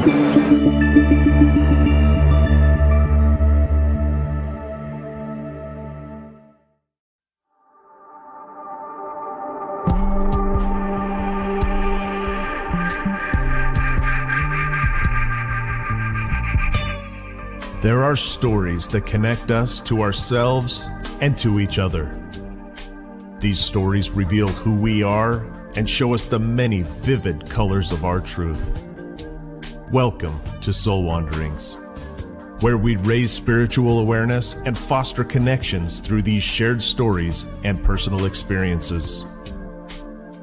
There are stories that connect us to ourselves and to each other. These stories reveal who we are and show us the many vivid colors of our truth. Welcome to Soul Wanderings, where we raise spiritual awareness and foster connections through these shared stories and personal experiences.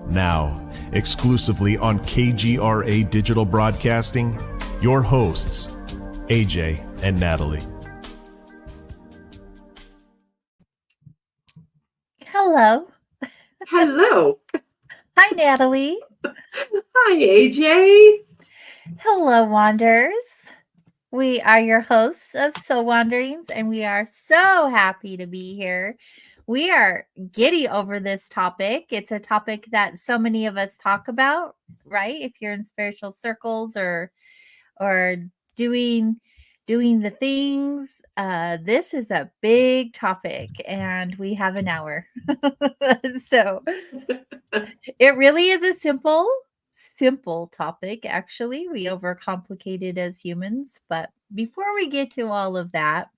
Now, exclusively on KGRA Digital Broadcasting, your hosts, AJ and Natalie. Hello. Hello. Hi, Natalie. Hi, AJ. Hello, Wanderers. We are your hosts of Soul Wanderings, and we are so happy to be here. We are giddy over this topic. It's a topic that so many of us talk about, right? If you're in spiritual circles or doing the things, this is a big topic, and we have an hour. So it really is a simple topic. Actually, we overcomplicate it as humans. But before we get to all of that,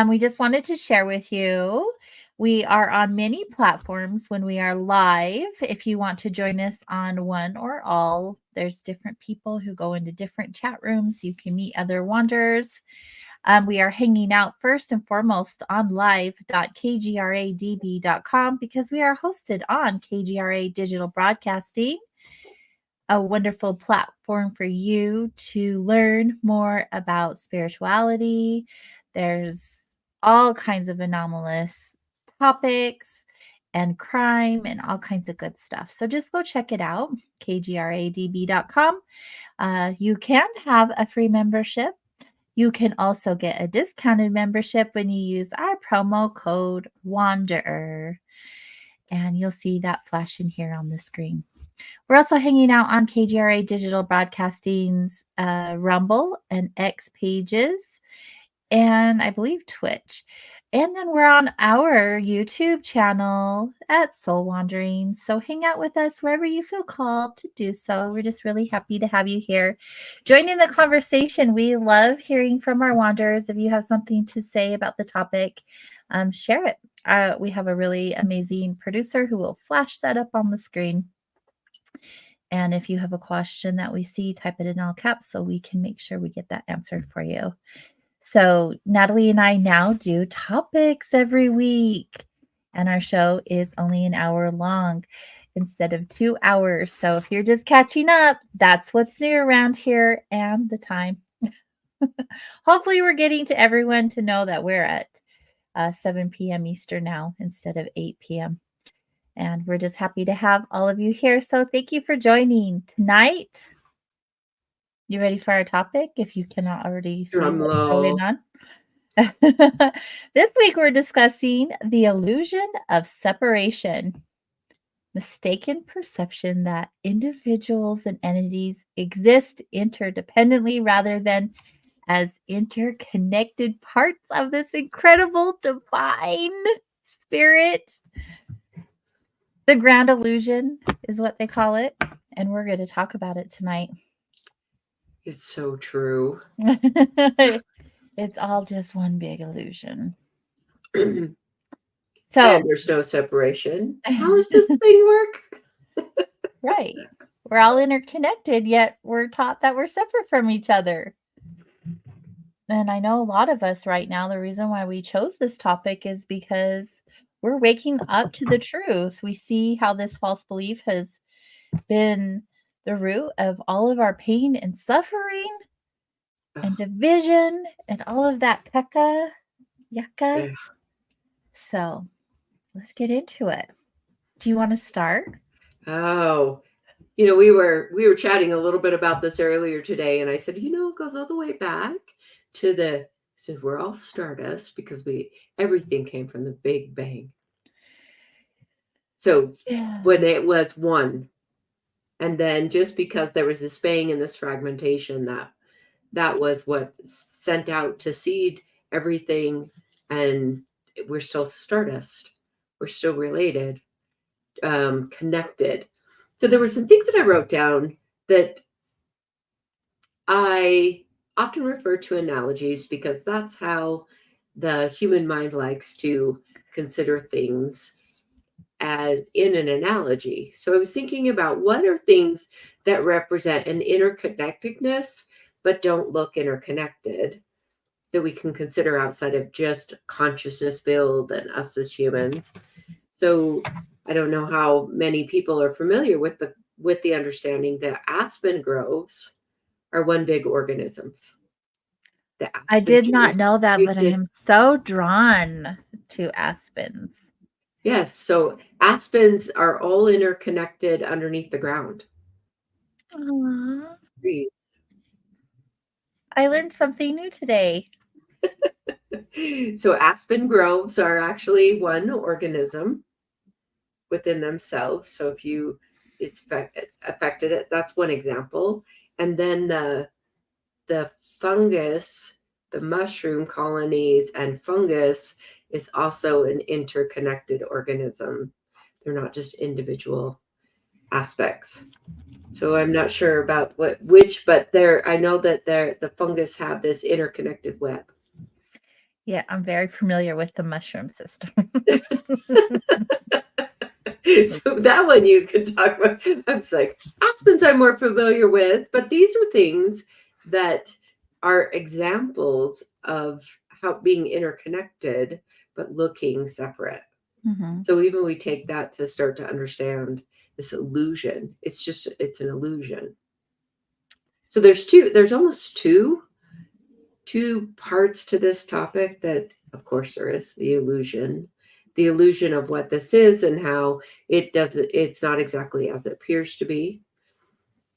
we just wanted to share with you, we are on many platforms when we are live. If you want to join us on one or all, there's different people who go into different chat rooms. You can meet other wanderers. We are hanging out first and foremost on live.kgradb.com because we are hosted on KGRA Digital Broadcasting, a wonderful platform for you to learn more about spirituality. There's all kinds of anomalous topics and crime and all kinds of good stuff. So just go check it out, kgradb.com. You can have a free membership. You can also get a discounted membership when you use our promo code WANDERER. And you'll see that flashing here on the screen. We're also hanging out on KGRA Digital Broadcasting's Rumble and X pages, and I believe Twitch. And then we're on our YouTube channel at Soul Wanderings. So hang out with us wherever you feel called to do so. We're just really happy to have you here. Join in the conversation. We love hearing from our wanderers. If you have something to say about the topic, share it. We have a really amazing producer who will flash that up on the screen. And if you have a question that we see, type it in all caps so we can make sure we get that answered for you. So Natalie and I now do topics every week, and our show is only an hour long instead of 2 hours. So if you're just catching up, that's what's new around here and the time. Hopefully we're getting to everyone to know that we're at 7 p.m. Eastern now instead of 8 p.m. And we're just happy to have all of you here. So thank you for joining tonight. You ready for our topic? If you cannot already see what's going on. This week we're discussing the illusion of separation. Mistaken perception that individuals and entities exist interdependently rather than as interconnected parts of this incredible divine spirit. The grand illusion is what they call it, and we're going to talk about it tonight. It's so true. It's all just one big illusion. And there's no separation. How does this thing work? Right. We're all interconnected, yet we're taught that we're separate from each other. And I know a lot of us right now, the reason why we chose this topic is because we're waking up to the truth. We see how this false belief has been the root of all of our pain and suffering and division and all of that yucca. Yeah. So let's get into it. Do you want to start? Oh, we were chatting a little bit about this earlier today, and I said, it goes all the way back to so we're all stardust because everything came from the Big Bang. So when it was one, And then just because there was this bang and this fragmentation, that was what sent out to seed everything. And we're still stardust. We're still related, connected. So there were some things that I wrote down that I often refer to analogies because that's how the human mind likes to consider things, as in an analogy. So I was thinking about what are things that represent an interconnectedness but don't look interconnected, that we can consider outside of just consciousness build and us as humans. So I don't know how many people are familiar with the understanding that aspen groves are one big organism. The I aspen did tree. not know that, You but I did. am so drawn to aspens. Yes. So aspens are all interconnected underneath the ground. Aw, Trees. I learned something new today. So aspen groves are actually one organism within themselves. So if it's affected it, that's one example. And then the fungus, the mushroom colonies and fungus is also an interconnected organism. They're not just individual aspects. So I'm not sure about which, but I know that the fungus have this interconnected web. Yeah, I'm very familiar with the mushroom system. So that one you can talk about. I was like, aspens I'm more familiar with, but these are things that are examples of how being interconnected, but looking separate. Mhm. So even we take that to start to understand this illusion. It's an illusion. So there's almost two parts to this topic. That of course there is the illusion of what this is and how it's not exactly as it appears to be.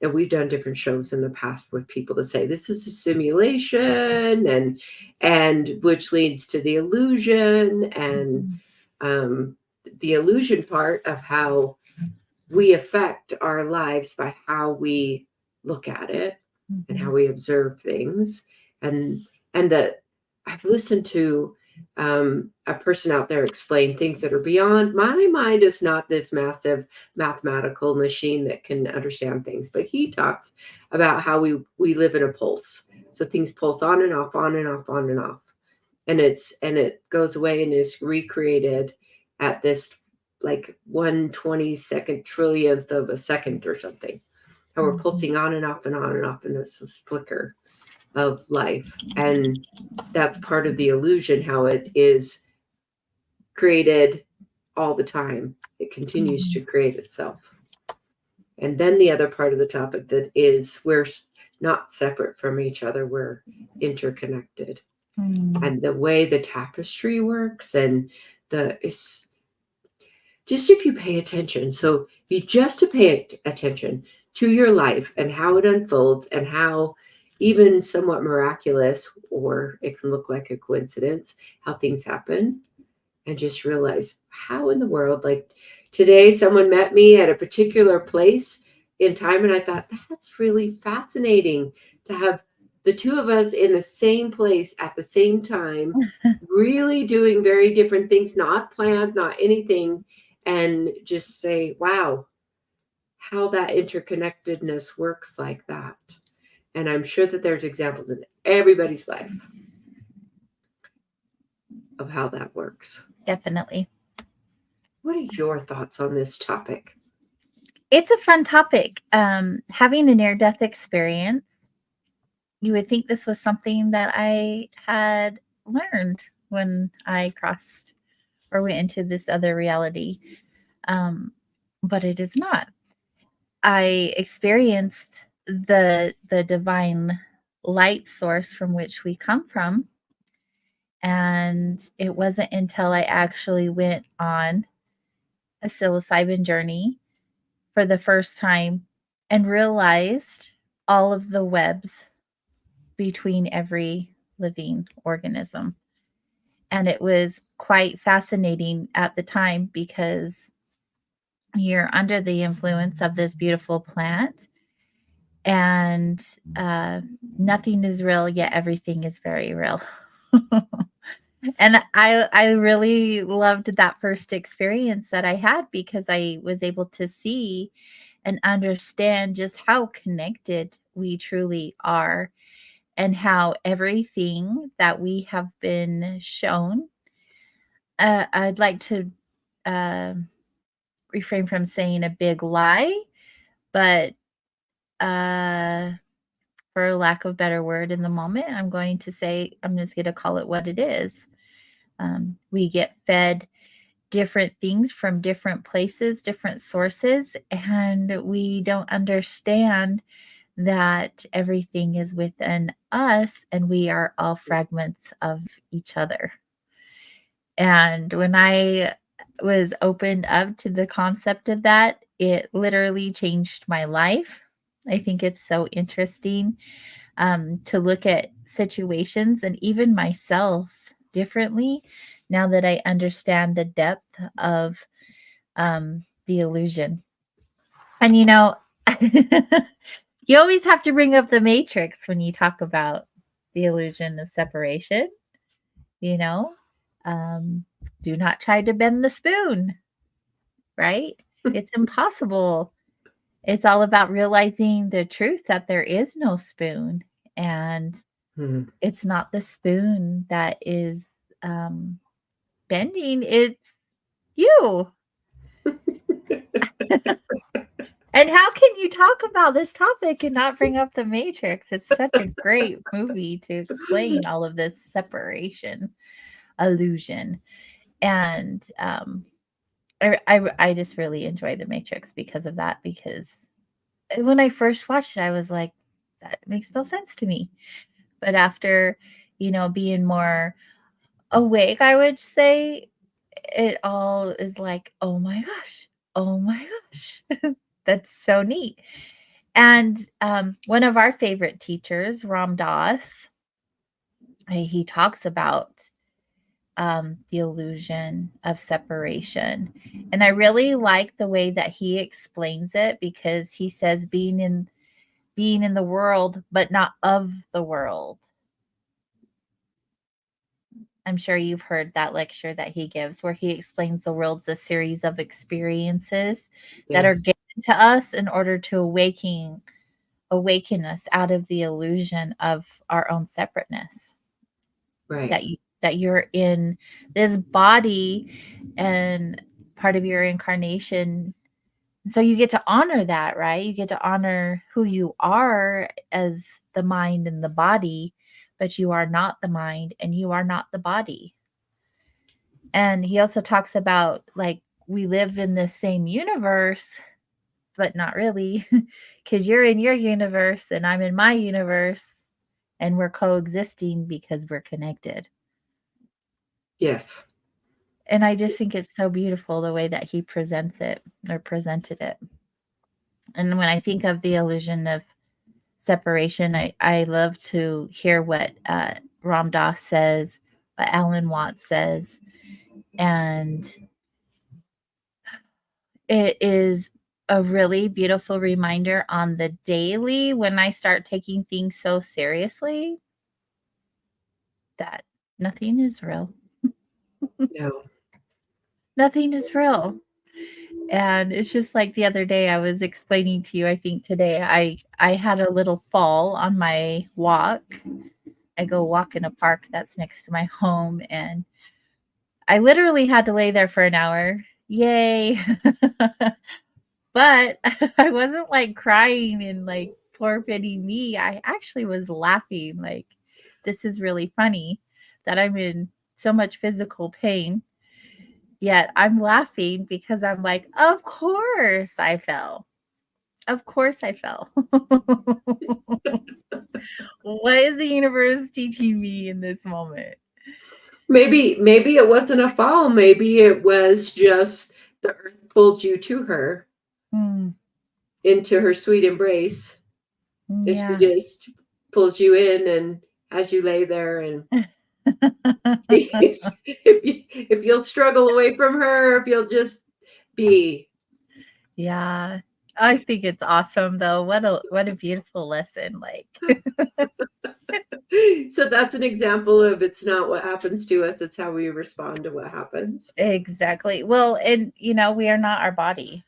And we've done different shows in the past with people to say this is a simulation, and which leads to the illusion, and Mhm. the illusion part of how we affect our lives by how we look at it and how Mhm. we observe things. And that I've listened to a person out there explain things that are beyond my mind. Is not this massive mathematical machine that can understand things, but he talks about how we live in a pulse. So things pulse on and off, on and off, on and off, and it goes away and is recreated at this like 1/22 trillionth of a second or something. How we're Mhm. pulsing on and off and on and off in this flicker of life. And that's part of the illusion, how it is created all the time. It continues to Mhm. create itself. And then the other part of the topic that is we're not separate from each other, we're interconnected. Mhm. And the way the tapestry works, and it's just if you pay attention. So you just to pay attention to your life and how it unfolds, and how even somewhat miraculous, or it can look like a coincidence, how things happen, and just realize how in the world, like today someone met me at a particular place in time, and I thought that's really fascinating to have the two of us in the same place at the same time, really doing very different things, not planned, not anything, and just say, wow, how that interconnectedness works like that. And I'm sure that there's examples in everybody's life of how that works. Definitely. What are your thoughts on this topic? It's a fun topic. Having a near-death experience, you would think this was something that I had learned when I crossed or went into this other reality, but it is not. I experienced the divine light source from which we come from, and it wasn't until I actually went on a psilocybin journey for the first time and realized all of the webs between every living organism. And it was quite fascinating at the time because you're under the influence of this beautiful plant, and nothing is real, yet everything is very real. And I really loved that first experience that I had, because I was able to see and understand just how connected we truly are, and how everything that we have been shown, I'd like to refrain from saying a big lie, but for lack of a better word in the moment, I'm just going to call it what it is. We get fed different things from different places, different sources, and we don't understand that everything is within us and we are all fragments of each other. And when I was opened up to the concept of that, it literally changed my life. I think it's so interesting to look at situations and even myself differently now that I understand the depth of the illusion. And you always have to bring up the matrix when you talk about the illusion of separation. You know, um, do not try to bend the spoon, right? It's impossible. It's all about realizing the truth that there is no spoon, and it's not the spoon that is bending, it's you. And how can you talk about this topic and not bring up The Matrix? It's such a great movie to explain all of this separation illusion. And I just really enjoy The Matrix because of that. Because when I first watched it, I was like, that makes no sense to me. But after, being more awake, I would say, it all is like, oh my gosh, oh my gosh. That's so neat. And one of our favorite teachers, Ram Dass, he talks about the illusion of separation. And I really like the way that he explains it, because he says being in the world, but not of the world. I'm sure you've heard that lecture that he gives, where he explains the world's a series of experiences that are Yes. given to us in order to awaken us out of the illusion of our own separateness. Right. That you're in this body and part of your incarnation. So you get to honor that, right? You get to honor who you are as the mind and the body, but you are not the mind and you are not the body. And he also talks about, like, we live in the same universe, but not really, because you're in your universe and I'm in my universe, and we're coexisting because we're connected. Yes. And I just think it's so beautiful the way that he presents it, or presented it. And when I think of the illusion of separation, I love to hear what Ram Dass says, what Alan Watts says. And it is a really beautiful reminder on the daily, when I start taking things so seriously, that nothing is real. No. Nothing is real. And it's just like the other day I was explaining to you, I think today, I had a little fall on my walk. I go walk in a park that's next to my home, and I literally had to lay there for an hour. Yay. But I wasn't like crying and like poor pity me. I actually was laughing, like, this is really funny that I'm in so much physical pain. Yet I'm laughing because I'm like, of course I fell. Of course I fell. What is the universe teaching me in this moment? Maybe it wasn't a fall. Maybe it was just the earth pulled you to her, Mm, into her sweet embrace. And she yeah. just pulls you in and has you lay there and sees if you'll struggle away from her, if you'll just be. Yeah. I think it's awesome though. What a beautiful lesson. Like So that's an example of it's not what happens to us, it's how we respond to what happens. exactly. Well, and we are not our body.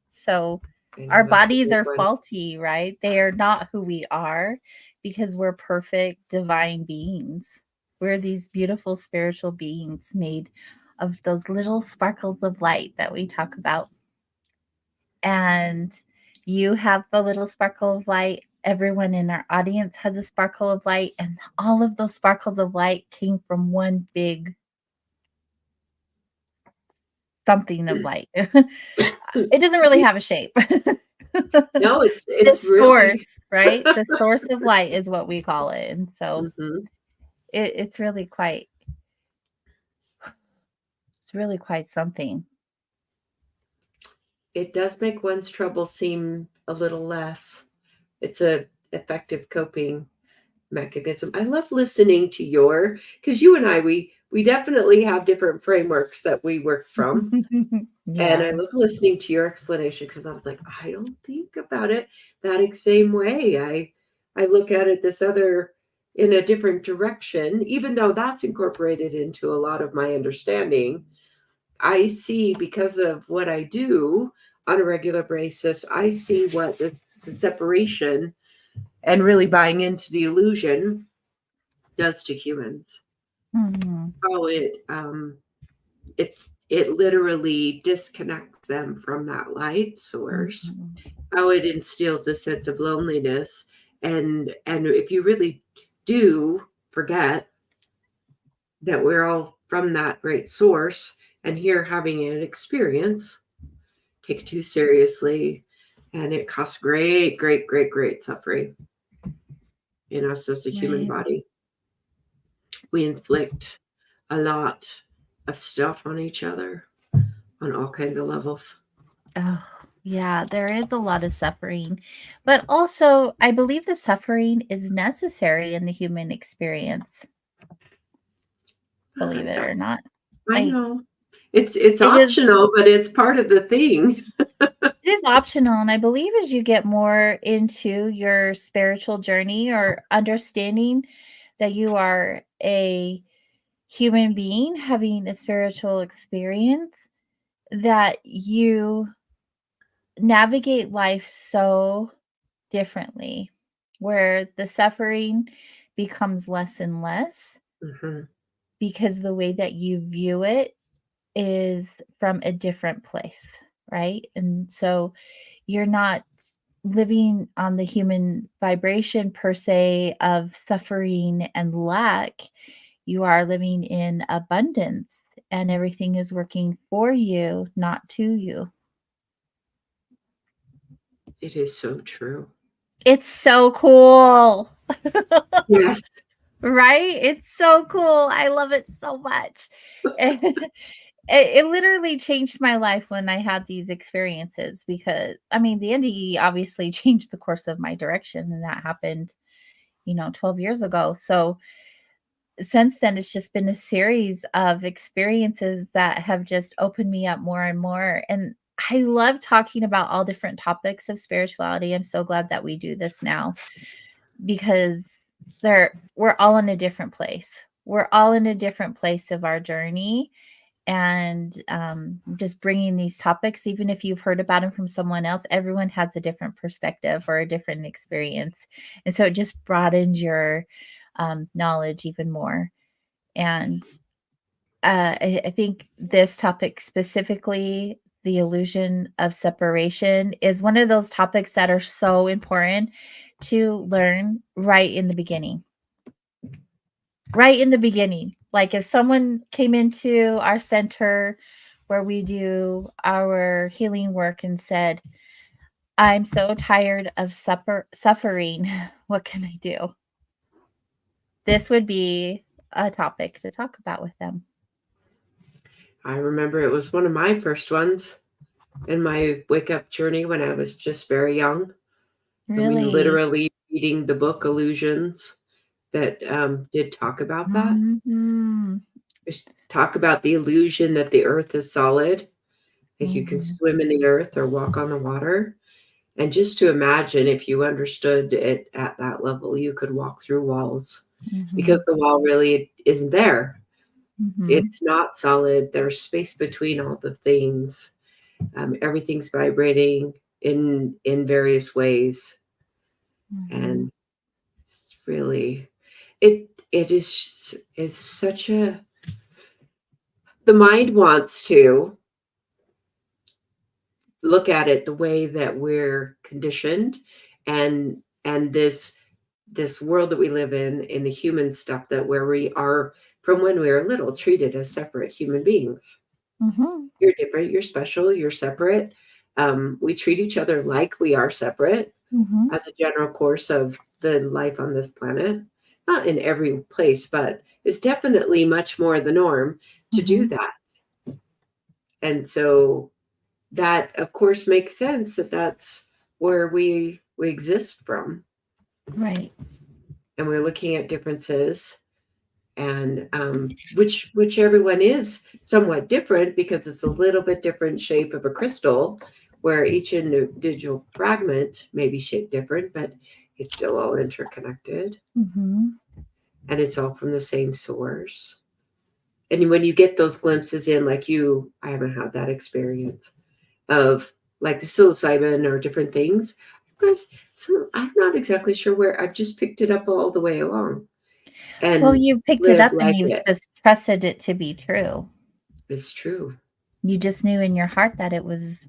So I our know that's a bodies big are one. faulty, right? They are not who we are because we're perfect divine beings. We're these beautiful spiritual beings made of those little sparkles of light that we talk about. And you have the little sparkle of light. Everyone in our audience has a sparkle of light, and all of those sparkles of light came from one big something of light. It doesn't really have a shape. No, The it's really source, right? The source of light is what we call it. And so Mhm. it's really quite something. It does make one's trouble seem a little less. It's a effective coping mechanism. I love listening to because you and I, we definitely have different frameworks that we work from. And I Yeah. love listening to your explanation because I was like, I don't think about it that same way. I look at it this other in a different direction, even though that's incorporated into a lot of my understanding. I see because of what I do on a regular basis, I see what the separation and really buying into the illusion does to humans. Mhm. How it literally disconnects them from that light source, Mhm. how it instills a sense of loneliness, and if you really do forget that we're all from that great source and here having an experience, take it too seriously, and it causes great suffering in us as a human Right. body. We inflict a lot of stuff on each other on all kinds of levels. Oh, yeah, there is a lot of suffering. But also, I believe the suffering is necessary in the human experience, believe it I, or not. I I know it's it is optional, but it's part of the thing. it is optional, and I believe as you get more into your spiritual journey or understanding that you are a human being having a spiritual experience, that you navigate life so differently, where the suffering becomes less and less Mhm. because the way that you view it is from a different place, right? And so you're not living on the human vibration per se of suffering and lack. You are living in abundance and everything is working for you, not to you. It is so true. It's so cool. Yes. Right? It's so cool. I love it so much. It literally changed my life when I had these experiences because, I mean, the NDE obviously changed the course of my direction, and that happened, 12 years ago. So since then, it's just been a series of experiences that have just opened me up more and more. And I love talking about all different topics of spirituality. I'm so glad that we do this now because we're all in a different place. We're all in a different place of our journey, and just bringing these topics, even if you've heard about them from someone else, everyone has a different perspective or a different experience, and so it just broadens your knowledge even more. And I think this topic specifically, the illusion of separation, is one of those topics that are so important to learn right in the beginning. Right in the beginning. Like if someone came into our center where we do our healing work and said, I'm so tired of suffering. What can I do? This would be a topic to talk about with them. I remember it was one of my first ones in my wake up journey when I was just very young. I mean, Really? literally reading the book Illusions that did talk about that. Mhm. Just talk about the illusion that the earth is solid Like you can swim in the earth or walk on the water. And just to imagine, if you understood it at that level, you could walk through walls because the wall really isn't there. It's not solid. There's space between all the things. Everything's vibrating in various ways. And it's really, it is such a, the mind wants to look at it the way that we're conditioned, and this world that we live in the human stuff, that where we are from when we were little treated as separate human beings. You're different, you're special, you're separate. We treat each other like we are separate as a general course of the life on this planet. Not in every place, but it's definitely much more the norm to do that. And so that, of course, makes sense that that's where we exist from. Right. And we're looking at differences, and which everyone is somewhat different, because it's a little bit different shape of a crystal, where each individual fragment may be shaped different, but it's still all interconnected. And it's all from the same source. And when you get those glimpses in, like you, I haven't had that experience of like the psilocybin or different things. I'm not exactly sure where. I've just picked it up all the way along. And well, you picked it up and you just trusted it to be true. It's true. You just knew in your heart that it was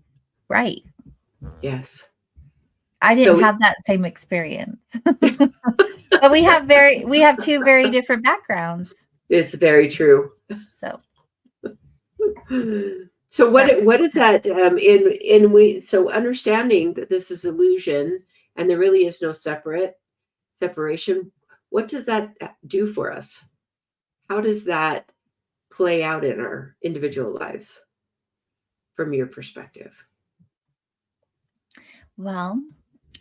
right. Yes. I didn't have that same experience. But we have two very different backgrounds. It's very true. So what is that so understanding that this is illusion and there really is no separation, what does that do for us? How does that play out in our individual lives from your perspective? Well,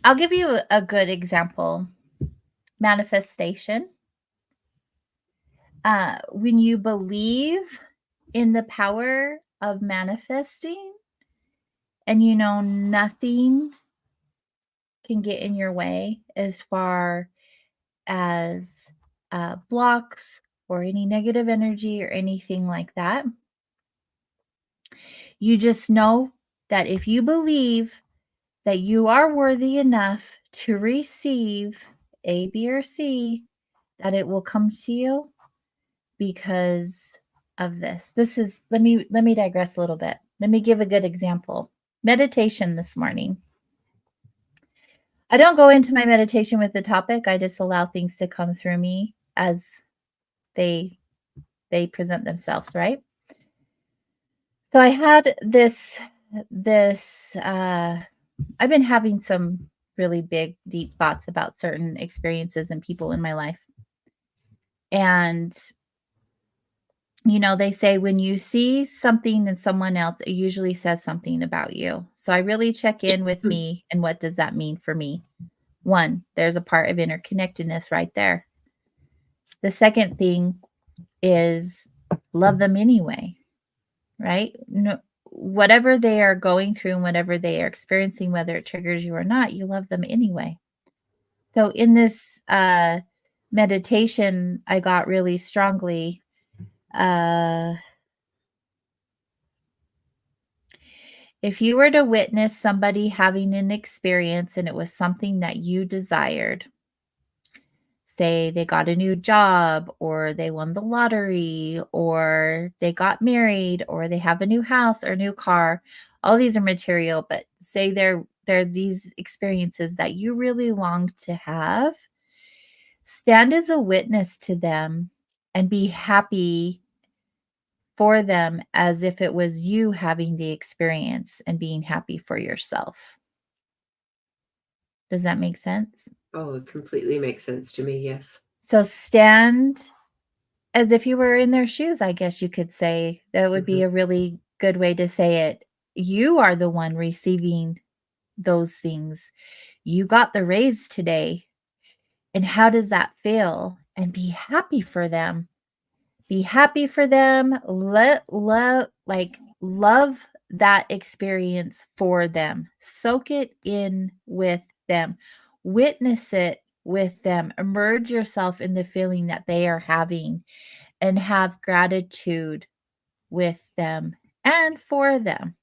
I'll give you a good example. Manifestation. When you believe in the power of manifesting, and you know nothing can get in your way as far as blocks or any negative energy or anything like that. You just know that if you believe that you are worthy enough to receive A, B, or C, that it will come to you because of this. Let me digress a little bit. Let me give a good example. Meditation this morning. I don't go into my meditation with the topic. I just allow things to come through me as they present themselves, right? So I had this I've been having some really big, deep thoughts about certain experiences and people in my life. And you know, they say when you see something in someone else, it usually says something about you. So I really check in with me and what does that mean for me? One, there's a part of interconnectedness right there. The second thing is love them anyway, right? No, whatever they are going through and whatever they are experiencing, whether it triggers you or not, you love them anyway. So in this meditation, I got really strongly if you were to witness somebody having an experience and it was something that you desired, say they got a new job or they won the lottery or they got married or they have a new house or a new car, all these are material, but say they're these experiences that you really long to have, stand as a witness to them and be happy for them as if it was you having the experience and being happy for yourself. Does that make sense? Oh, it completely makes sense to me, yes. So stand as if you were in their shoes, I guess you could say. That would be a really good way to say it. You are the one receiving those things. You got the raise today. And how does that feel? And be happy for them. Be happy for them. Love that experience for them. Soak it in with them. Witness it with them. Immerse yourself in the feeling that they are having and have gratitude with them and for them.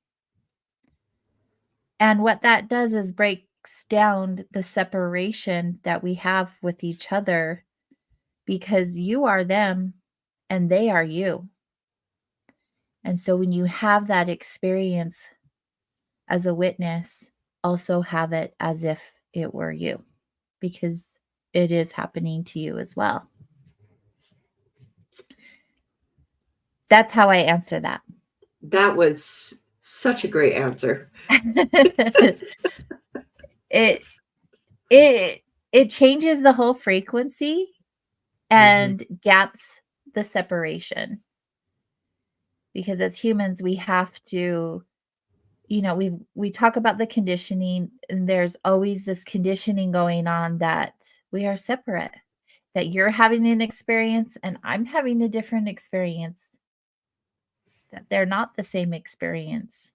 And what that does is breaks down the separation that we have with each other, because you are them and they are you. And so when you have that experience as a witness, also have it as if it were you, because it is happening to you as well. That's how I answer that. That was such a great answer. it changes the whole frequency and gaps the separation, because as humans we have to, we talk about the conditioning, and there's always this conditioning going on that we are separate, that you're having an experience and I'm having a different experience, that they're not the same experience.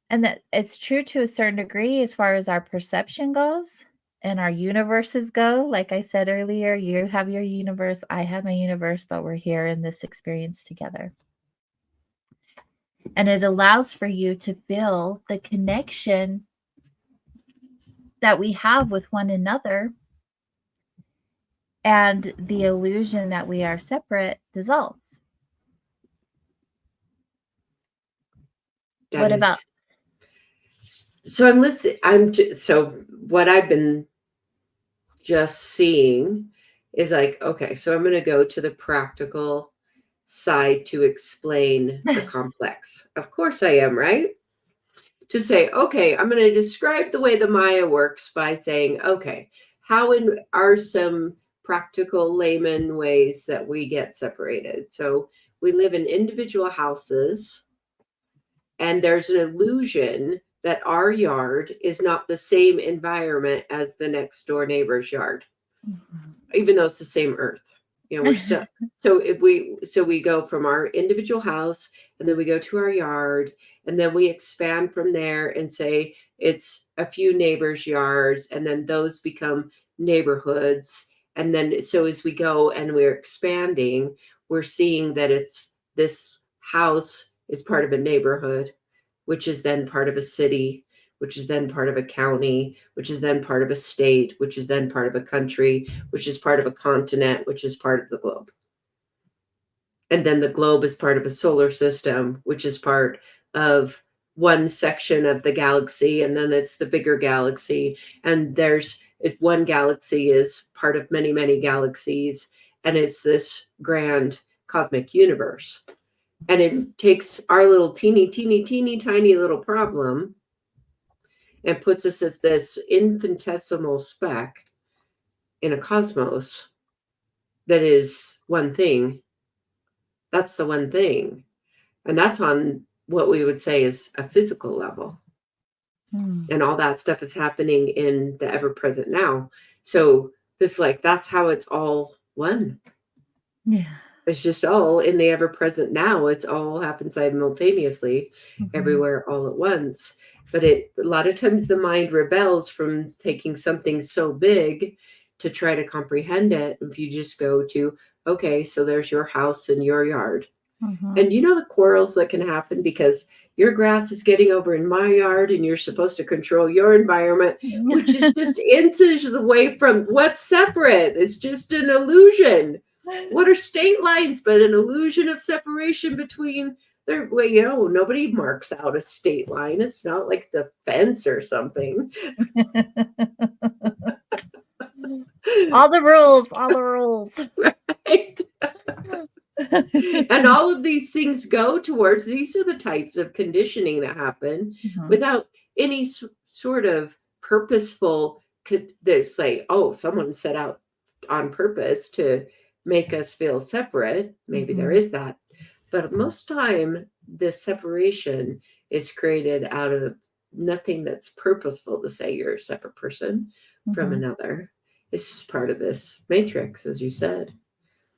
And that it's true to a certain degree as far as our perception goes and our universes go. Like I said earlier, you have your universe, I have my universe, but we're here in this experience together. And it allows for you to feel the connection that we have with one another, and the illusion that we are separate dissolves. What about? So I'm listening. So what I've been just seeing is like, okay, so I'm going to go to the practical side to explain the complex. Of course I am, right? To say, okay, I'm going to describe the way the Maya works by saying, okay, how are some practical layman ways that we get separated? So we live in individual houses, and there's an illusion that our yard is not the same environment as the next door neighbor's yard, even though it's the same earth. We're still, so we go from our individual house, and then we go to our yard, and then we expand from there and say it's a few neighbors' yards, and then those become neighborhoods. And then, so as we go and we're expanding, we're seeing that it's this house is part of a neighborhood, which is then part of a city, which is then part of a county, which is then part of a state, which is then part of a country, which is part of a continent, which is part of the globe. And then the globe is part of a solar system, which is part of one section of the galaxy, and then it's the bigger galaxy. And if one galaxy is part of many, many galaxies, and it's this grand cosmic universe. And it takes our little teeny tiny little problem and puts us as this infinitesimal speck in a cosmos that is one thing. That's the one thing. And that's on what we would say is a physical level. And all that stuff is happening in the ever present now. So that's how it's all one. Yeah. It's just all in the ever present now. It's all happens simultaneously, everywhere, all at once. But a lot of times the mind rebels from taking something so big to try to comprehend it. If you just go to, okay, so there's your house and your yard. And the quarrels that can happen because your grass is getting over in my yard and you're supposed to control your environment, which is just inches away from what's separate. It's just an illusion. What are state lines but an illusion of separation between their way? Nobody marks out a state line. It's not like it's a fence or something. all the rules. Right. And all of these things go towards, these are the types of conditioning that happen without any sort of purposeful, there's like, oh, someone set out on purpose to make us feel separate. Maybe there is that. But most time, the separation is created out of nothing that's purposeful to say you're a separate person from another. It's just part of this matrix, as you said.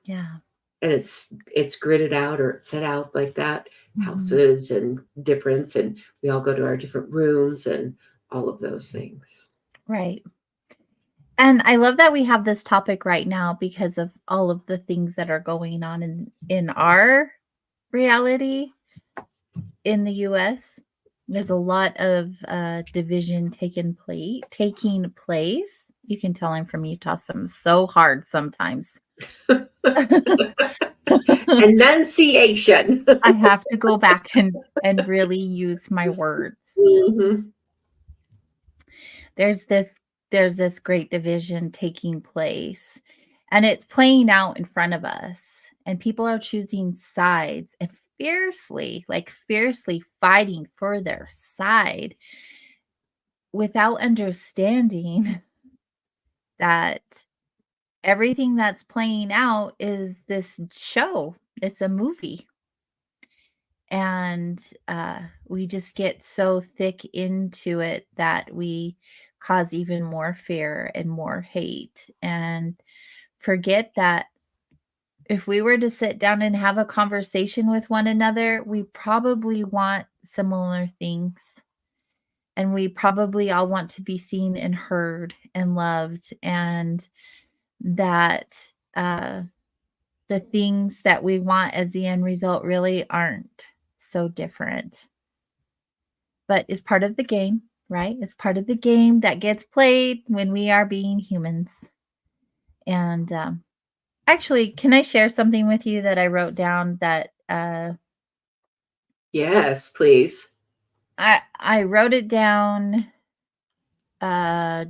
Yeah. and it's gridded out or it's set out like that, Mhm. houses and difference, and we all go to our different rooms and all of those things. Right. And I love that we have this topic right now because of all of the things that are going on in our reality in the US. There's a lot of division taking place. You can tell I'm from Utah, so I'm so hard sometimes. Enunciation. I have to go back and really use my words. Mhm. There's this great division taking place, and it's playing out in front of us, and people are choosing sides and fiercely fighting for their side without understanding that everything that's playing out is this show. It's a movie. And we just get so thick into it that we cause even more fear and more hate, and forget that if we were to sit down and have a conversation with one another, we probably want similar things. And we probably all want to be seen and heard and loved, and that the things that we want as the end result really aren't so different. But it's part of the game, right? It's part of the game that gets played when we are being humans. And actually, can I share something with you that I wrote down that Yes, please. I wrote it down. I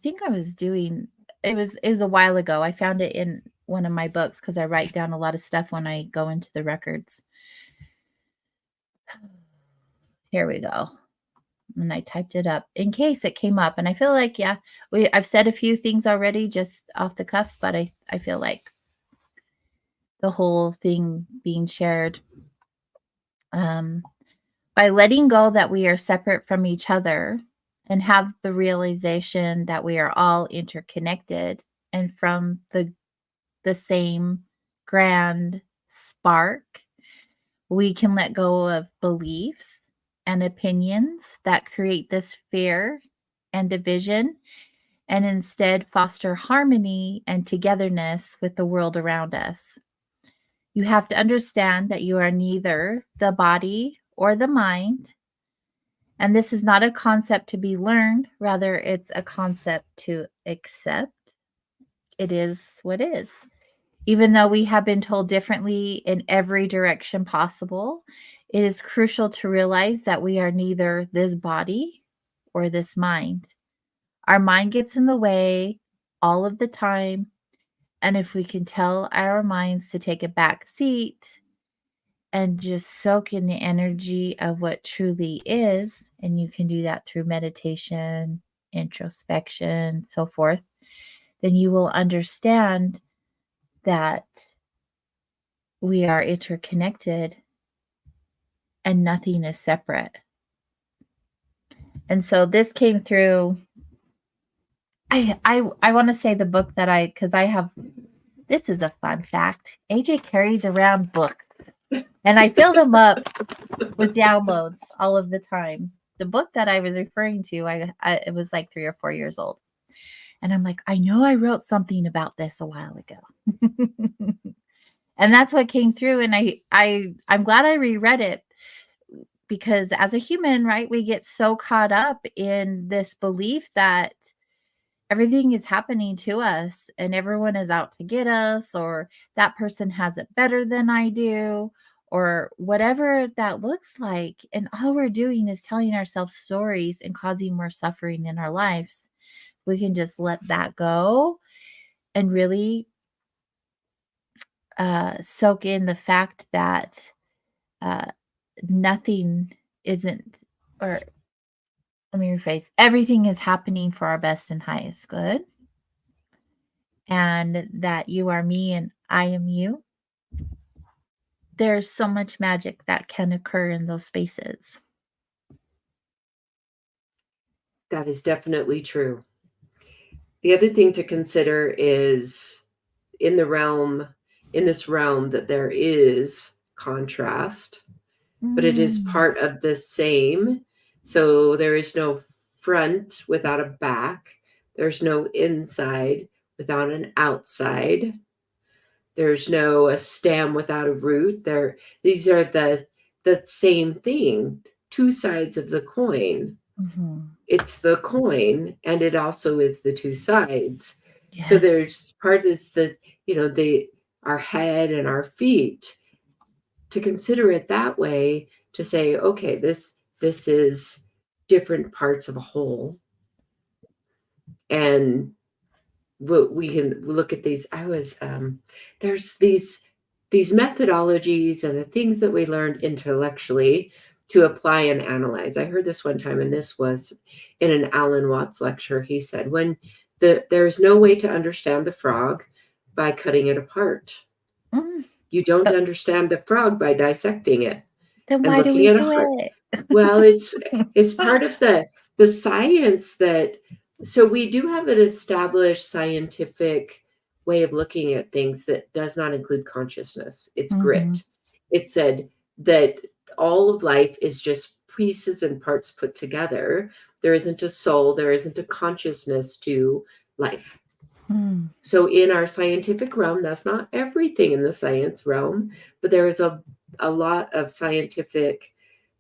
think I was doing it was a while ago. I found it in one of my books because I write down a lot of stuff when I go into the records. Here we go. And I typed it up in case it came up. And I feel like, yeah, I've said a few things already just off the cuff, but I feel like the whole thing being shared. By letting go that we are separate from each other and have the realization that we are all interconnected and from the same grand spark, we can let go of beliefs and opinions that create this fear and division, and instead foster harmony and togetherness with the world around us. You have to understand that you are neither the body or the mind. And this is not a concept to be learned, rather, it's a concept to accept. It is what is. Even though we have been told differently in every direction possible, it is crucial to realize that we are neither this body or this mind. Our mind gets in the way all of the time. And if we can tell our minds to take a back seat and just soak in the energy of what truly is, and you can do that through meditation, introspection, so forth, then you will understand that we are interconnected and nothing is separate. And so this came through. I want to say the book that because I have, this is a fun fact. AJ carries around books, and I fill them up with downloads all of the time. The book that I was referring to, it was like 3 or 4 years old. And I'm like, I know I wrote something about this a while ago. And that's what came through. And I'm glad I reread it, because as a human, right, we get so caught up in this belief that everything is happening to us and everyone is out to get us, or that person has it better than I do, or whatever that looks like. And all we're doing is telling ourselves stories and causing more suffering in our lives. We can just let that go and really soak in the fact that nothing isn't, or let me rephrase, everything is happening for our best and highest good. And that you are me and I am you. There's so much magic that can occur in those spaces. That is definitely true. The other thing to consider is in the realm, in this realm that there is contrast, but it is part of the same. So there is no front without a back. There's no inside without an outside. There's no a stem without a root. These are the same thing, two sides of the coin. It's the coin, and it also is the two sides. Yes. So there's part is our head and our feet. To consider it that way, to say, okay, this is different parts of a whole, and we can look at these. There's these methodologies and the things that we learned intellectually to apply and analyze. I heard this one time, and this was in an Alan Watts lecture. He said, there's no way to understand the frog by cutting it apart. You don't understand the frog by dissecting it. Then why do we do it? Well, it's part of the science that. So we do have an established scientific way of looking at things that does not include consciousness. It's grit. It said that all of life is just pieces and parts put together. There isn't a soul. There isn't a consciousness to life. So in our scientific realm, that's not everything in the science realm, but there is a lot of scientific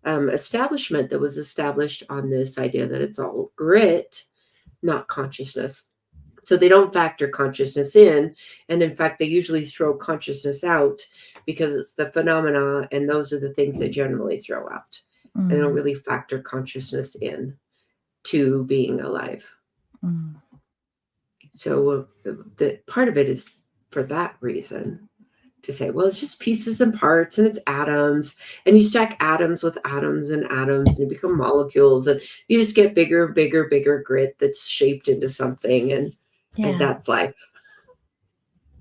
establishment that was established on this idea that it's all grit, not consciousness. So they don't factor consciousness in. And in fact, they usually throw consciousness out because it's the phenomena, and those are the things they generally throw out. And they don't really factor consciousness in to being alive. So the part of it is for that reason, to say, well, it's just pieces and parts, and it's atoms, and you stack atoms with atoms and atoms, and you become molecules, and you just get bigger and bigger grit that's shaped into something, and that's life.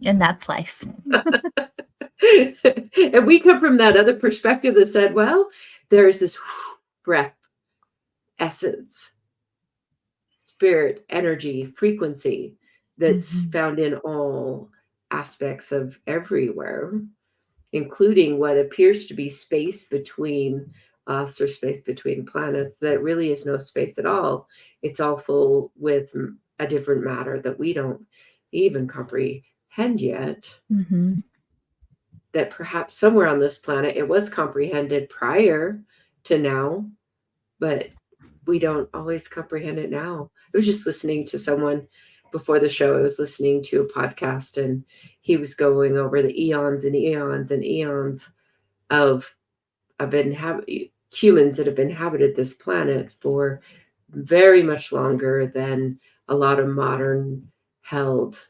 And that's life. And we come from that other perspective that said, well, there's this breath, essence, spirit, energy, frequency that's found in all aspects of everywhere, including what appears to be space between us or space between planets. That really is no space at all. It's all full with a different matter that we don't even comprehend yet. That perhaps somewhere on this planet it was comprehended prior to now, but we don't always comprehend it now. I was just listening to someone before the show. I was listening to a podcast, and he was going over the eons and eons and eons of humans that have inhabited this planet for very much longer than a lot of modern held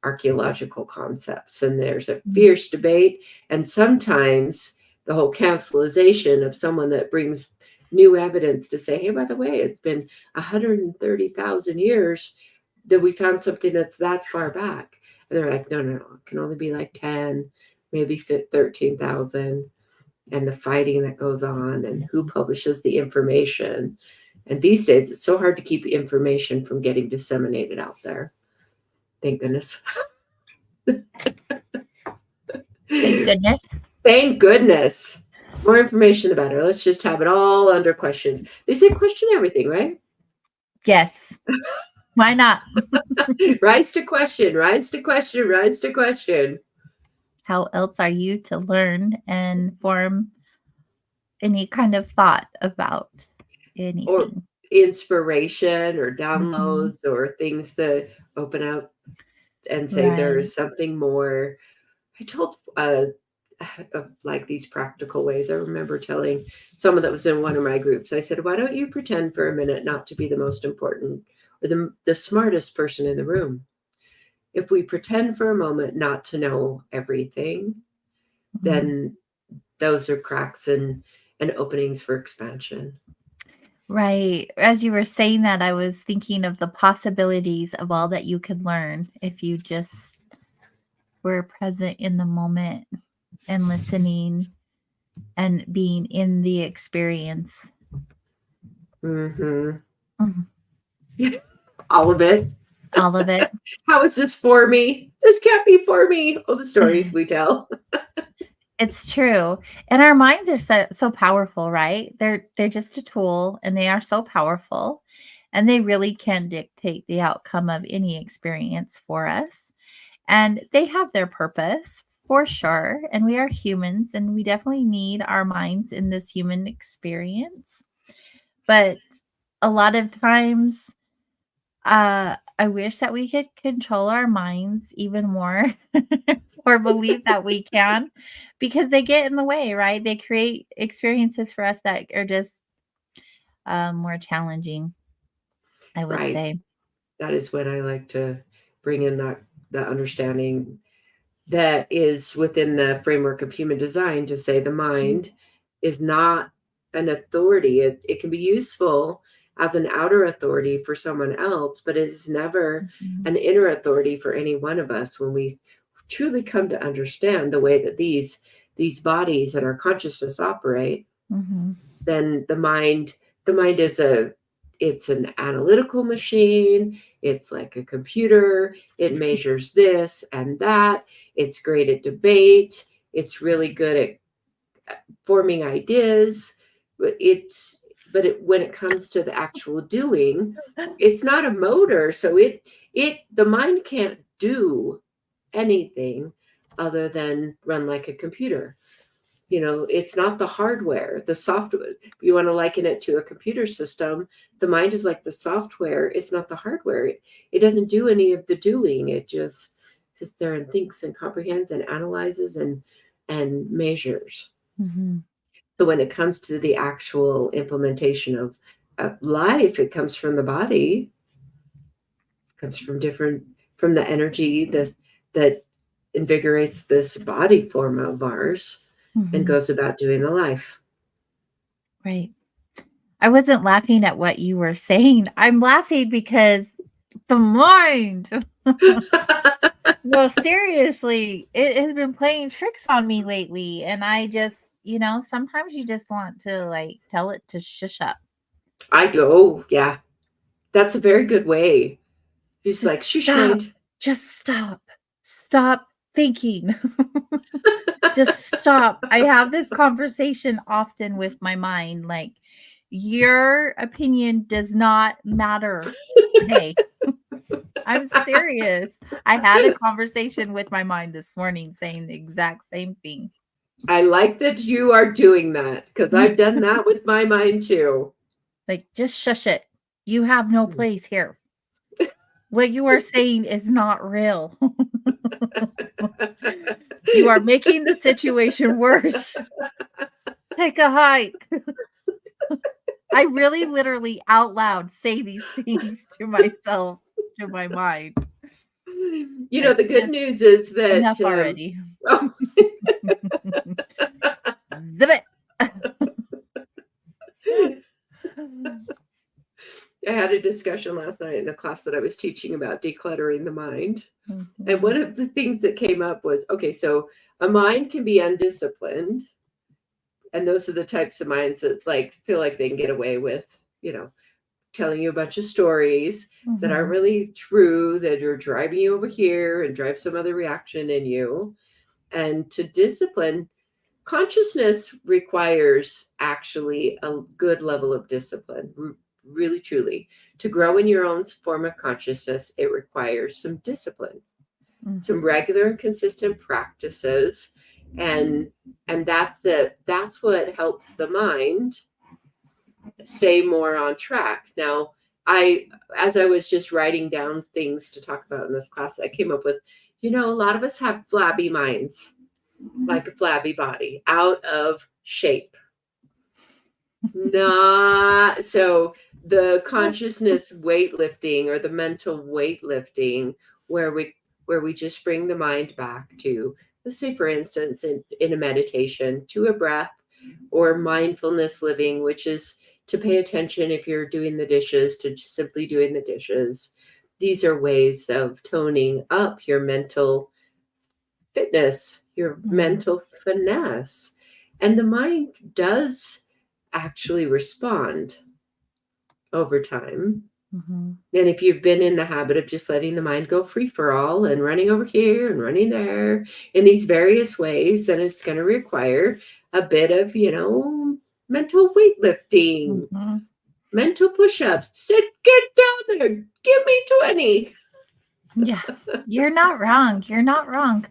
archaeological concepts. And there's a fierce debate, and sometimes the whole cancelization of someone that brings new evidence to say, hey, by the way, it's been 130,000 years that we found something that's that far back. And they're like, no, it can only be like 10, maybe 13,000. And the fighting that goes on, and who publishes the information. And these days, it's so hard to keep information from getting disseminated out there. Thank goodness. Thank goodness. Thank goodness. More information, the better. Let's just have it all under question. They say question everything, right? Yes. Why not? Rise to question, rise to question, rise to question. How else are you to learn and form any kind of thought about anything? Or inspiration or downloads or things that open up and say there is something more. I told like these practical ways. I remember telling someone that was in one of my groups, I said, why don't you pretend for a minute not to be the most important or the smartest person in the room? If we pretend for a moment not to know everything, then those are cracks and openings for expansion. Right. As you were saying that, I was thinking of the possibilities of all that you could learn if you just were present in the moment and listening and being in the experience. All of it. All of it. How is this for me? This can't be for me. Oh, the stories we tell. It's true. And our minds are so powerful, right? They're just a tool and they are so powerful and they really can dictate the outcome of any experience for us. And they have their purpose for sure. And we are humans and we definitely need our minds in this human experience. But a lot of times, I wish that we could control our minds even more or believe that we can because they get in the way, right? They create experiences for us that are just more challenging, I would Right. say. That is when I like to bring in that understanding that is within the framework of human design to say the mind is not an authority. It can be useful as an outer authority for someone else, but it is never Mhm. an inner authority for any one of us. When we truly come to understand the way that these bodies and our consciousness operate, Mhm. then the mind is it's an analytical machine. It's like a computer. It measures this and that. It's great at debate. It's really good at forming ideas. But when it comes to the actual doing, it's not a motor. So the mind can't do anything other than run like a computer. It's not the hardware, the software. If you want to liken it to a computer system, the mind is like the software. It's not the hardware. It doesn't do any of the doing. It just sits there and thinks and comprehends and analyzes and measures. Mhm. So when it comes to the actual implementation of life, it comes from the body, comes from the energy that invigorates this body form of ours and Mhm. goes about doing the life. Right. I wasn't laughing at what you were saying. I'm laughing because the mind. No, seriously, it has been playing tricks on me lately. And I just, sometimes you just want to like tell it to shush up. Yeah, that's a very good way. He's like, Just shush stop. mind. Just stop. Stop thinking. Just stop. I have this conversation often with my mind. Like, your opinion does not matter today. I'm serious. I had a conversation with my mind this morning saying the exact same thing. I like that you are doing that because I've done that with my mind too. Like, just shush it. You have no place here. What you are saying is not real. You are making the situation worse. Take a hike. I really literally out loud say these things to myself, to my mind. Like, The good just news is that enough already. oh, Zip it. I had a discussion last night in a class that I was teaching about decluttering the mind. And Mhm. one of the things that came up was, okay, so a mind can be undisciplined. And those are the types of minds that like feel like they can get away with, telling you a bunch of stories that aren't Mhm. really true, that are driving you over here and drive some other reaction in you. And to discipline, consciousness requires actually a good level of discipline, really, truly. To grow in your own form of consciousness, it requires some discipline, some Mhm. regular and consistent practices. And that's what helps the mind stay more on track. Now, as I was just writing down things to talk about in this class, I came up with, a lot of us have flabby minds, like a flabby body, out of shape. Not so the consciousness weightlifting or the mental weightlifting where we just bring the mind back to, let's say for instance in a meditation, to a breath, or mindfulness living, which is to pay attention if you're doing the dishes to just simply doing the dishes. These are ways of toning up your mental fitness, your Mhm. mental finesse. And the mind does actually respond over time. Mhm. And if you've been in the habit of just letting the mind go free for all and running over here and running there in these various ways, then it's going to require a bit of, mental weightlifting, Mhm. mental push-ups. Get down there. Give me 20. Yeah. You're not wrong. You're not wrong.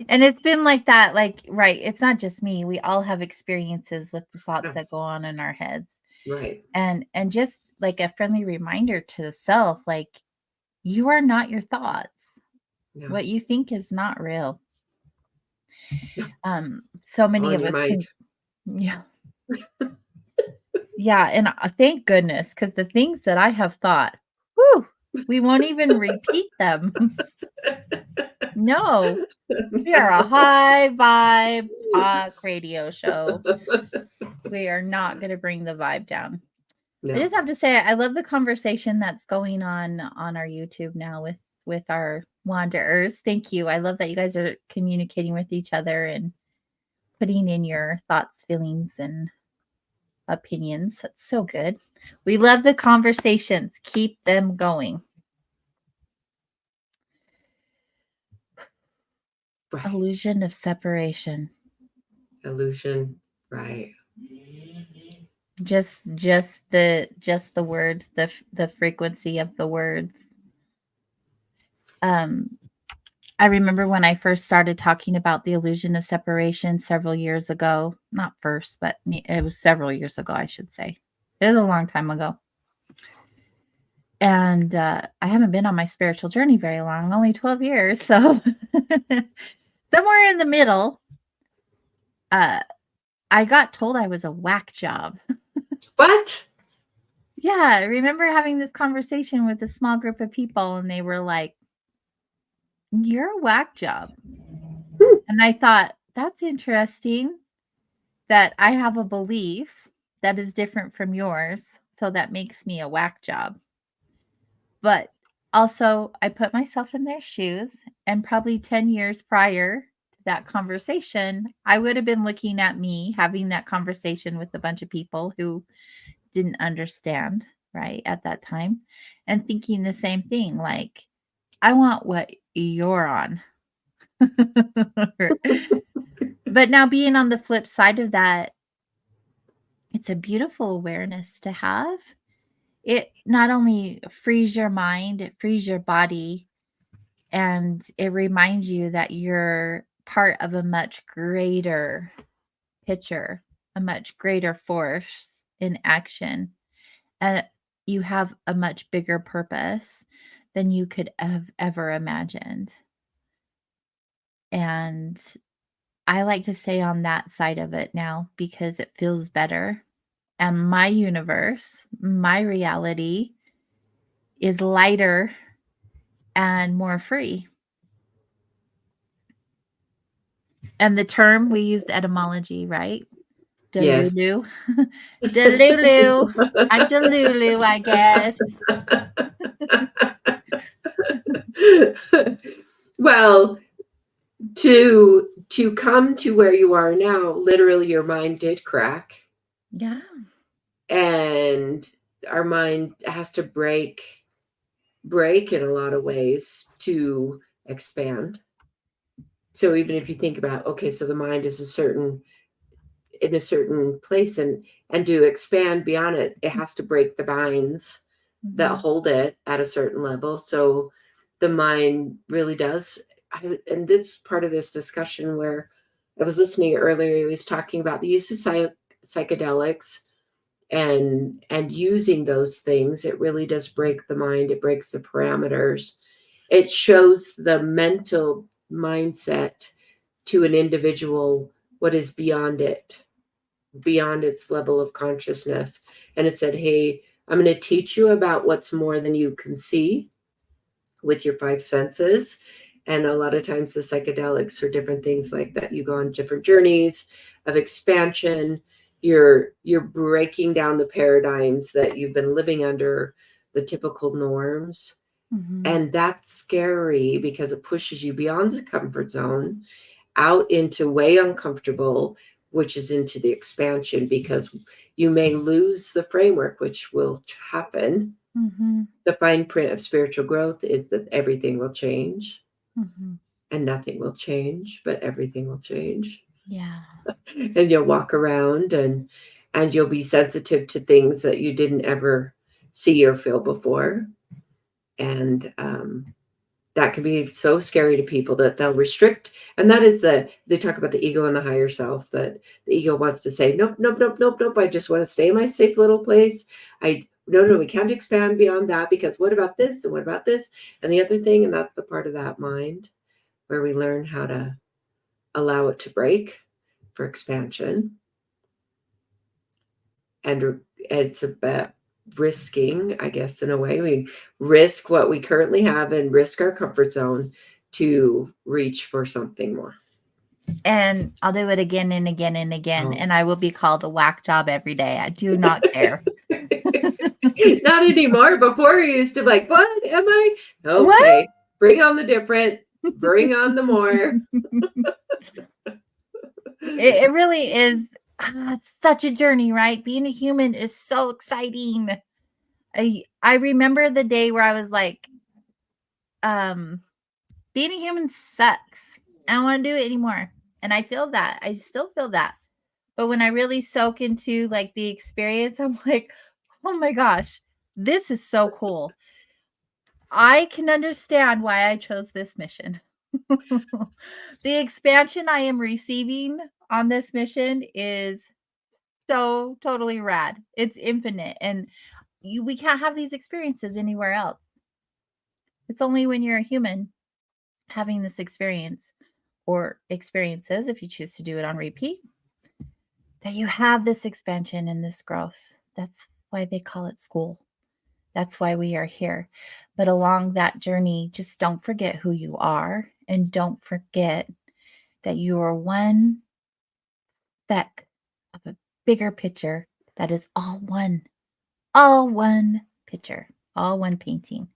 And it's been like that, like, right. It's not just me. We all have experiences with the thoughts No, that go on in our heads. right. And just like a friendly reminder to the self, like, you are not your thoughts. No, What you think is not real. no. So All many in of your us mind. can, yeah. Yeah, and thank goodness, because the things that I have thought, whew, we won't even repeat them. No, we are a high vibe talk radio show. We are not going to bring the vibe down. I No. just have to say, I love the conversation that's going on our YouTube now with our wanderers. Thank you. I love that you guys are communicating with each other and putting in your thoughts, feelings, and opinions. That's so good. We love the conversations. Keep them going. Right. Illusion of separation. Illusion. Right. Just the words, the frequency of the words. I remember when I first started talking about the illusion of separation several years ago. Not first, but it was several years ago, I should say. It was a long time ago. And I haven't been on my spiritual journey very long, only 12 years. So somewhere in the middle, uh, I got told I was a whack job. But Yeah, I remember having this conversation with a small group of people, and they were like, "You're a whack job." And I thought, that's interesting that I have a belief that is different from yours. So that makes me a whack job. But also, I put myself in their shoes, and probably 10 years prior to that conversation, I would have been looking at me having that conversation with a bunch of people who didn't understand, right, at that time, and thinking the same thing, like, I want what you're on. But now being on the flip side of that, it's a beautiful awareness to have. It not only frees your mind, it frees your body, and it reminds you that you're part of a much greater picture, a much greater force in action. And you have a much bigger purpose than you could have ever imagined. And I like to stay on that side of it now because it feels better. And my universe, my reality is lighter and more free. And the term we used etymology, right? yes. Delulu. Delulu. I'm Delulu, I guess. Well, to come to where you are now, literally your mind did crack, Yeah. and our mind has to break in a lot of ways to expand. So even if you think about, okay, so the mind is in a certain place, and to expand beyond it, it has to break the binds that Mhm. hold it at a certain level. So the mind really does. And this part of this discussion where I was listening earlier, he was talking about the use of psychedelics and using those things. It really does break the mind. It breaks the parameters. It shows the mental mindset to an individual what is beyond it, beyond its level of consciousness. And it said, hey, I'm going to teach you about what's more than you can see with your five senses. And a lot of times the psychedelics are different things like that. You go on different journeys of expansion. You're breaking down the paradigms that you've been living under, the typical norms. Mhm. And that's scary because it pushes you beyond the comfort zone, out into way uncomfortable, which is into the expansion, because you may lose the framework, which will happen. Mhm. The fine print of spiritual growth is that everything will change Mhm. and nothing will change, but everything will change. Yeah. And you'll walk around and you'll be sensitive to things that you didn't ever see or feel before. And that can be so scary to people that they'll restrict. And that is they talk about the ego and the higher self, that the ego wants to say, nope, nope, nope, nope, nope. I just want to stay in my safe little place. No, we can't expand beyond that, because what about this? And what about this? And the other thing, and that's the part of that mind where we learn how to allow it to break for expansion. And it's about risking, I guess, in a way. We risk what we currently have and risk our comfort zone to reach for something more. And I'll do it again and again and again, Oh. and I will be called a whack job every day. I do not care. Not anymore. Before you used to be like, what am I? Okay, What? bring on the different, bring on the more. It really is. It's such a journey, right? Being a human is so exciting. I remember the day where I was like, being a human sucks. I don't want to do it anymore. And I feel that. I still feel that. But when I really soak into like the experience, I'm like, oh my gosh, this is so cool. I can understand why I chose this mission. The expansion I am receiving on this mission is so totally rad. It's infinite, and we can't have these experiences anywhere else. It's only when you're a human having this experience, or experiences if you choose to do it on repeat, that you have this expansion and this growth. That's why they call it school. That's why we are here. But along that journey, just don't forget who you are, and don't forget that you are one speck of a bigger picture that is all one picture, all one painting.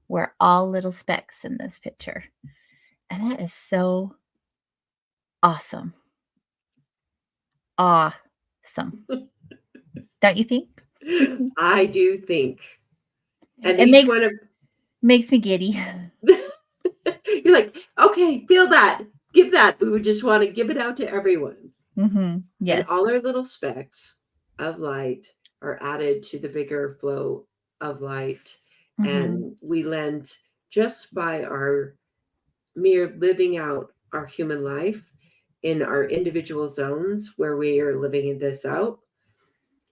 We're all little specks in this picture. And that is so awesome. Awesome. Don't you think? I do think. And It each one of makes me giddy. you're like, okay, feel that, give that. We would just want to give it out to everyone. Mm-hmm. Yes. And all our little specks of light are added to the bigger flow of light. Mm-hmm. And we lend, just by our mere living out our human life in our individual zones where we are living this out,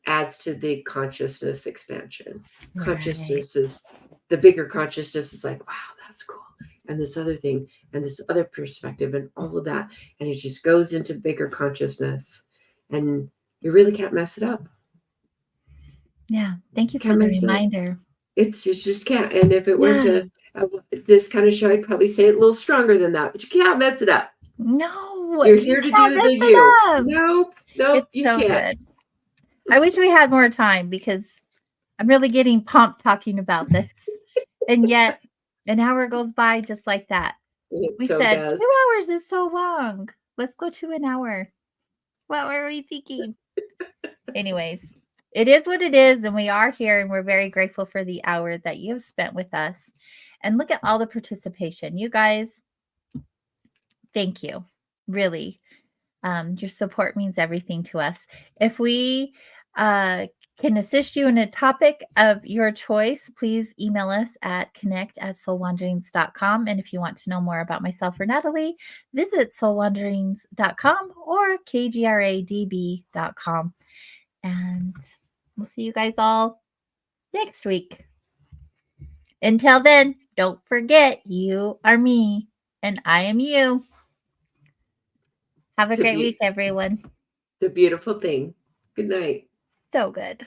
adds to the consciousness expansion. Right. Consciousness is, the bigger consciousness is like, wow, that's cool. And this other thing, and this other perspective, and all of that. And it just goes into bigger consciousness. And you really can't mess it up. Yeah. Thank you for Can't the mess it up. reminder. You just can't. And if it went to this kind of show, I'd probably say it a little stronger than that, but you can't mess it up. No, You're here to do the you. Nope, It's you so can't. good. I wish we had more time, because I'm really getting pumped talking about this. And yet an hour goes by just like that. We said 2 hours is so long. Let's go to an hour. What were we thinking? Anyways, it is what it is, and we are here, and we're very grateful for the hour that you have spent with us. And look at all the participation. You guys, thank you. Really. Your support means everything to us. If we can assist you in a topic of your choice, please email us at connect@soulwanderings.com. And if you want to know more about myself or Natalie, visit soulwanderings.com or kgradb.com. And we'll see you guys all next week. Until then, don't forget, you are me and I am you. Have a great week, everyone. The beautiful thing. Good night. So good.